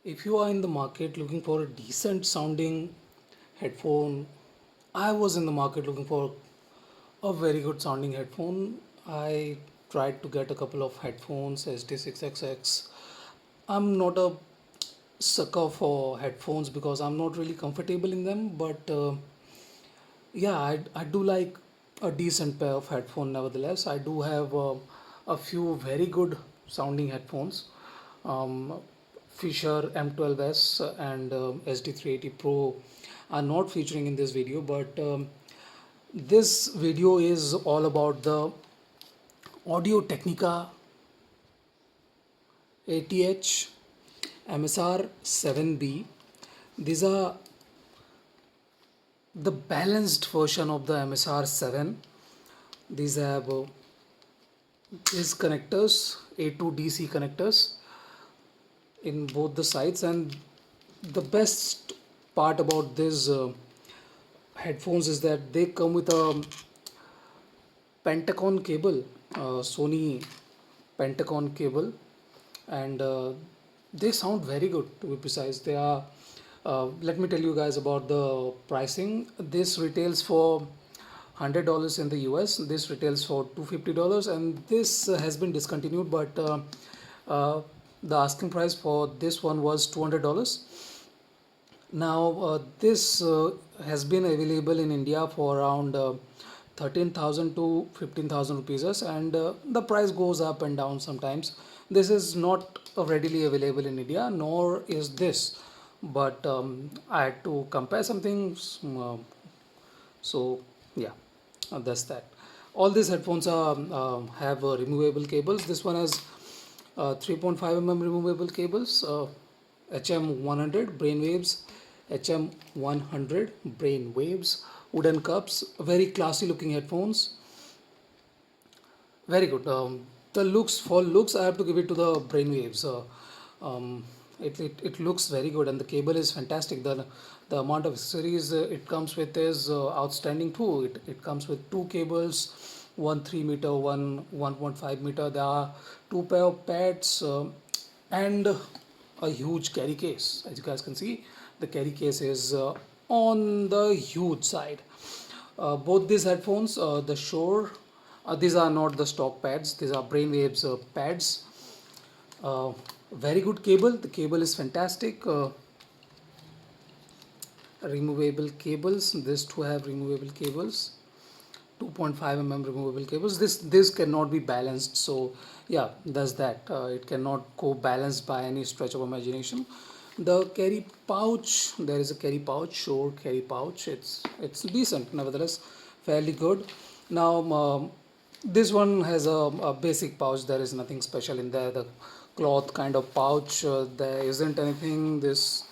If you are in the market looking for a decent sounding headphone, I was in the market looking for a very good sounding headphone. I tried to get a couple of headphones, SD6XX. I'm not a sucker for headphones because I'm not really comfortable in them, but yeah, I do like a decent pair of headphones nevertheless. I do have a few very good sounding headphones. Um, Fisher M12S and SD380 Pro are not featuring in this video, but this video is all about the Audio Technica ATH MSR 7B. These are the balanced version of the MSR 7. These have these connectors, A to DC connectors in both the sides, and the best part about these headphones is that they come with a Pentacon cable, Sony Pentacon cable, and they sound very good, to be precise. They are let me tell you guys about the pricing. This retails for $100 in the US. This retails for $250, and this has been discontinued, but uh, the asking price for this one was $200. Now, this has been available in India for around 13,000 to 15,000 rupees, and the price goes up and down sometimes. This is not readily available in India, nor is this. But I had to compare some things, so yeah, that's that. All these headphones are have removable cables. This one has 3.5 removable cables, HM100 brainwaves, HM100 brainwaves, wooden cups, very classy looking headphones. Very good. The looks, for looks, I have to give it to the brainwaves. It looks very good, and the cable is fantastic. The amount of accessories it comes with is outstanding too. It comes with two cables, one 3 meter, one 1.5 meter. There are two pair of pads and a huge carry case. As you guys can see, the carry case is on the huge side. Both these headphones, the Shure, these are not the stock pads, these are Brainwaves pads. Very good cable, the cable is fantastic. Removable cables, these two have removable cables, 2.5 removable cables. This cannot be balanced, so yeah, that's that. It cannot go balanced by any stretch of imagination. The carry pouch, there is a carry pouch, Shure carry pouch. It's decent nevertheless, fairly good. Now this one has a basic pouch. There is nothing special in there. The cloth kind of pouch, there isn't anything. This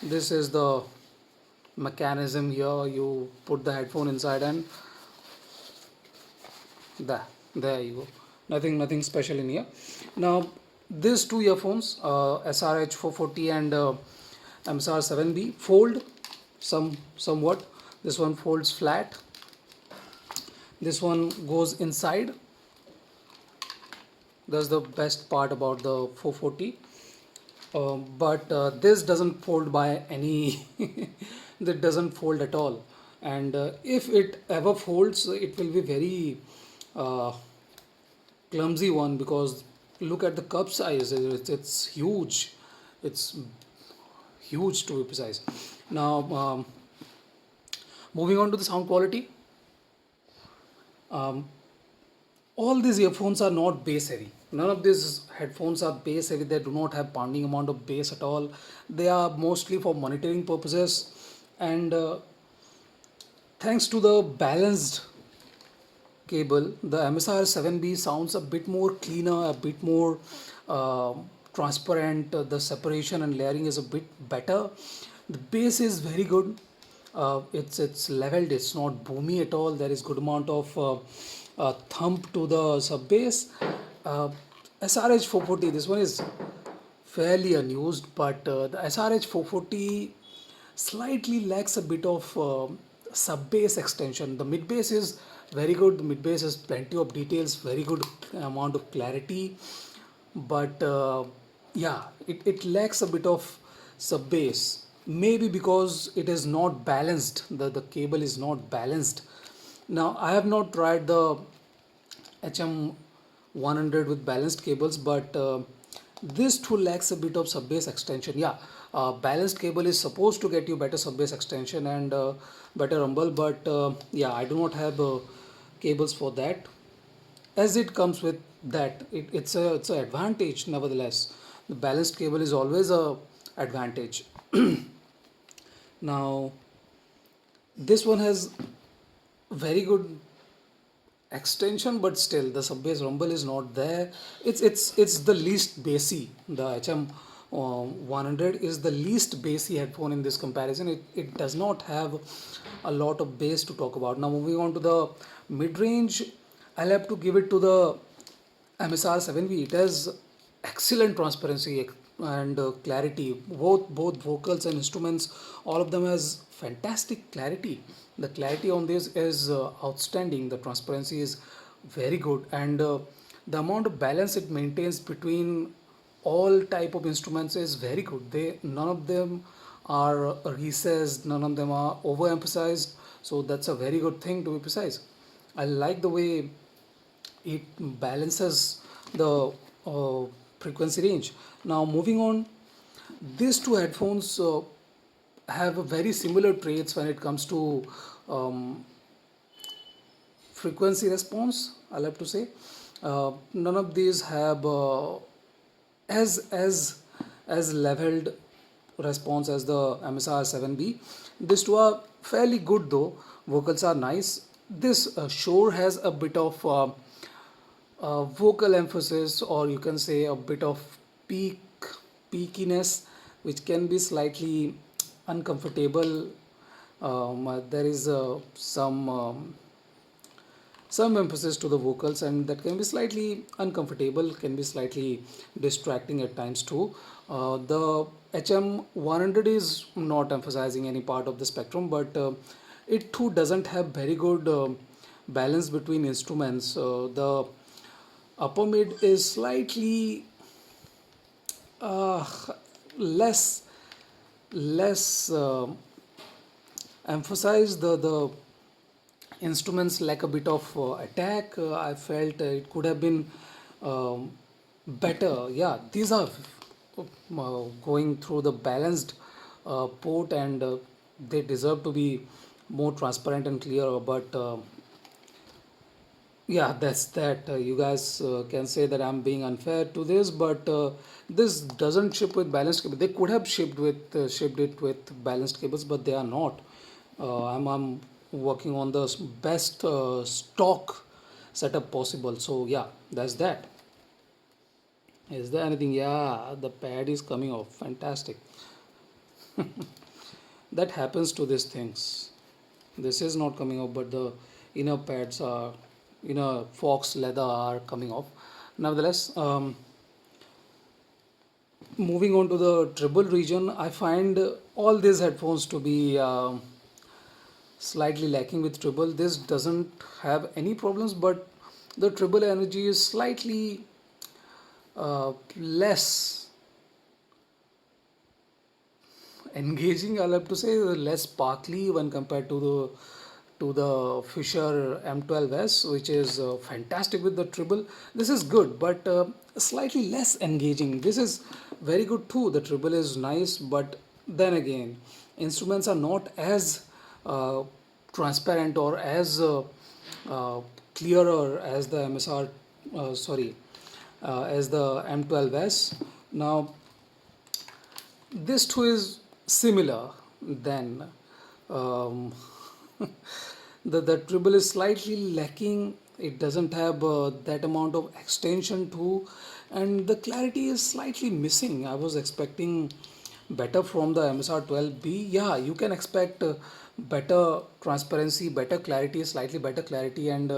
is the mechanism here. You put the headphone inside, and there you go. Nothing special in here. Now these two earphones, SRH 440 and MSR 7B, fold somewhat. This one folds flat, this one goes inside. That's the best part about the 440. But this doesn't fold by any that doesn't fold at all, and if it ever folds, it will be very uh, clumsy one, because look at the cup size. It's huge. It's huge, to be precise. Now moving on to the sound quality. um, all these earphones are not bass heavy. None of these headphones are bass heavy. They do not have pounding amount of bass at all. They are mostly for monitoring purposes, and thanks to the balanced cable, the MSR 7B sounds a bit more cleaner, a bit more uh, transparent. The separation and layering is a bit better. The bass is very good. It's leveled. It's not boomy at all. There is good amount of thump to the sub bass. Uh, SRH 440. This one is fairly unused, but the SRH 440 slightly lacks a bit of sub bass extension. The mid bass is very good. The mid bass has plenty of details, very good amount of clarity, but yeah, it lacks a bit of sub bass, maybe because it is not balanced, the cable is not balanced. Now I have not tried the HM 100 with balanced cables, but this too lacks a bit of sub bass extension. Yeah, balanced cable is supposed to get you better sub bass extension and better rumble, but yeah, I do not have cables for that. As it comes with that, it's a advantage nevertheless. The balanced cable is always a advantage. Now this one has very good extension, but still the sub bass rumble is not there. It's the least bassy. The HM 100 is the least bassy headphone in this comparison. It does not have a lot of bass to talk about. Now moving on to the mid range, I'll have to give it to the MSR 7V. It has excellent transparency and clarity. Both vocals and instruments, all of them has fantastic clarity. The clarity on this is outstanding. The transparency is very good, and the amount of balance it maintains between all type of instruments is very good. They none of them are recessed, none of them are overemphasized. So that's a very good thing to be precise. I like the way it balances the frequency range. Now moving on, these two headphones have a very similar traits when it comes to um, frequency response. I'll have to say none of these have as leveled response as the MSR 7B. These two are fairly good though. Vocals are nice. This Shure has a bit of vocal emphasis, or you can say a bit of peakiness, which can be slightly uncomfortable. There is some emphasis to the vocals, and that can be slightly uncomfortable, can be slightly distracting at times too. The HM 100 is not emphasizing any part of the spectrum, but it too doesn't have very good balance between instruments. The upper mid is slightly uh, less less emphasized. The instruments lack a bit of attack. I felt it could have been um, better. Yeah, these are going through the balanced port, and they deserve to be more transparent and clear. But yeah, that's that. You guys can say that I'm being unfair to this, but this doesn't ship with balanced cable. They could have shipped it with balanced cables, but they are not. I'm working on the best stock setup possible. So yeah, that's that. Is there anything? Yeah, the pad is coming off. Fantastic. That happens to these things. This is not coming off, but the inner pads are, inner fox leather are coming off. Nevertheless, moving on to the treble region, I find all these headphones to be slightly lacking with treble. This doesn't have any problems, but the treble energy is slightly less engaging. I'll have to say less sparkly when compared to the Fisher M12S, which is fantastic with the treble. This is good, but slightly less engaging. This is very good too. The treble is nice, but then again, instruments are not as uh, transparent or as clearer as the MSR, sorry, as the M12S. Now, this too is similar. Then um, the treble is slightly lacking. It doesn't have that amount of extension too, and the clarity is slightly missing. I was expecting better from the MSR 12B. Yeah, you can expect better transparency, better clarity, slightly better clarity, and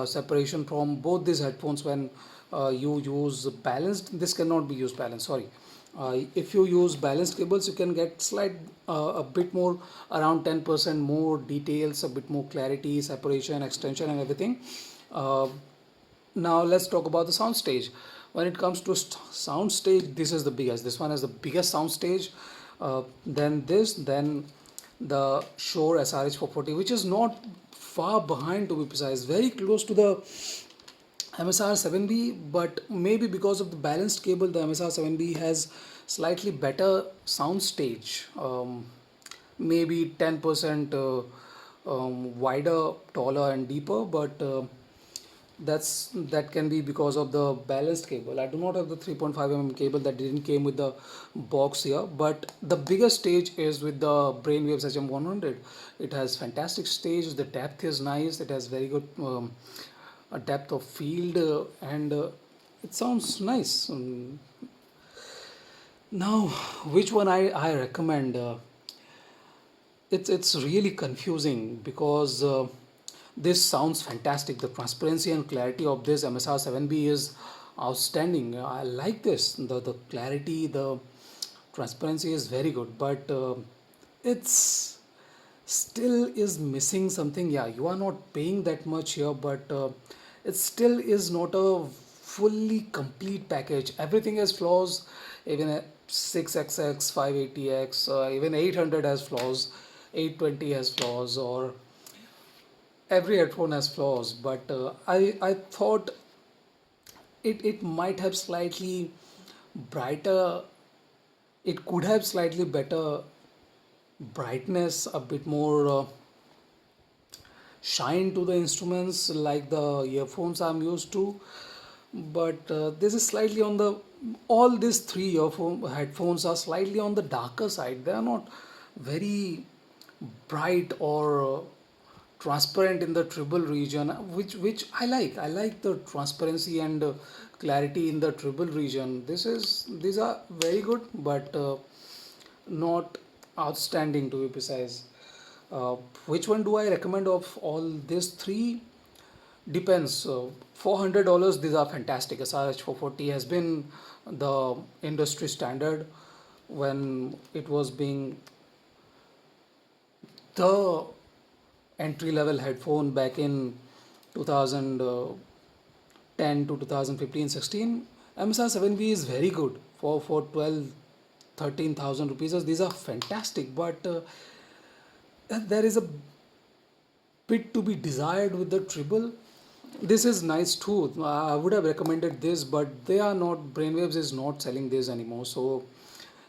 separation from both these headphones when you use balanced. This cannot be used balanced, sorry. If you use balanced cables, you can get a bit more, around 10% more details, a bit more clarity, separation, extension, and everything. Uh, Now let's talk about the sound stage. When it comes to sound stage, this is the biggest. This one is the biggest sound stage. then this, then the Shure SRH 440, which is not far behind, to be precise, very close to the MSR 7B, but maybe because of the balanced cable, the MSR 7B has slightly better sound stage, maybe 10% wider, taller, and deeper, but that can be because of the balanced cable. I do not have the 3.5 cable, that didn't came with the box here, but the biggest stage is with the Brainwaves HM100. It has fantastic stage, the depth is nice, it has very good a depth of field, and it sounds nice. Now, which one I recommend? It's really confusing because this sounds fantastic. The transparency and clarity of this MSR 7B is outstanding. I like this. The clarity, the transparency is very good, but it's still is missing something. Yeah, you are not paying that much here, but it still is not a fully complete package. Everything has flaws, even a 6XX, 580X, even 800 has flaws, 820 has flaws, or every headphone has flaws. But I thought it might have slightly brighter, it could have slightly better brightness, a bit more shine to the instruments like the earphones I'm used to. But this is slightly on the, all these three headphones are slightly on the darker side. They are not very bright or transparent in the treble region, which I like the transparency and clarity in the treble region. These are very good, but not outstanding, to be precise. uh, which one do I recommend of all these three? Depends. $400, these are fantastic. SRH 440 has been the industry standard when it was being the entry level headphone back in 2010 to 2015 16. MSR 7B is very good for 12 13,000 rupees. These are fantastic, but there is a bit to be desired with the treble. This is nice too. I would have recommended this, but they are not. Brainwaves is not selling this anymore. So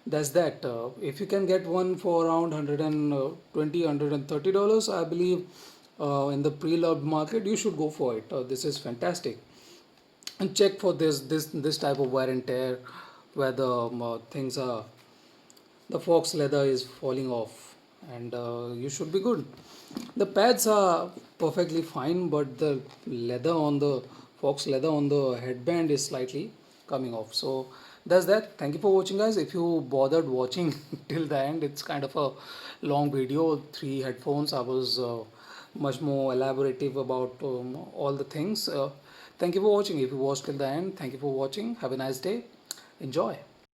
that's that. If you can get one for around $120 $130, I believe in the pre-loved market, you should go for it. This is fantastic. And check for this type of wear and tear, where the things are, the fox leather is falling off, and you should be good. The pads are perfectly fine, but the leather on the fox leather on the headband is slightly coming off. So that's that. Thank you for watching, guys. If you bothered watching till the end, it's kind of a long video, three headphones. I was much more elaborative about all the things. Thank you for watching. If you watched till the end, thank you for watching. Have a nice day. Enjoy.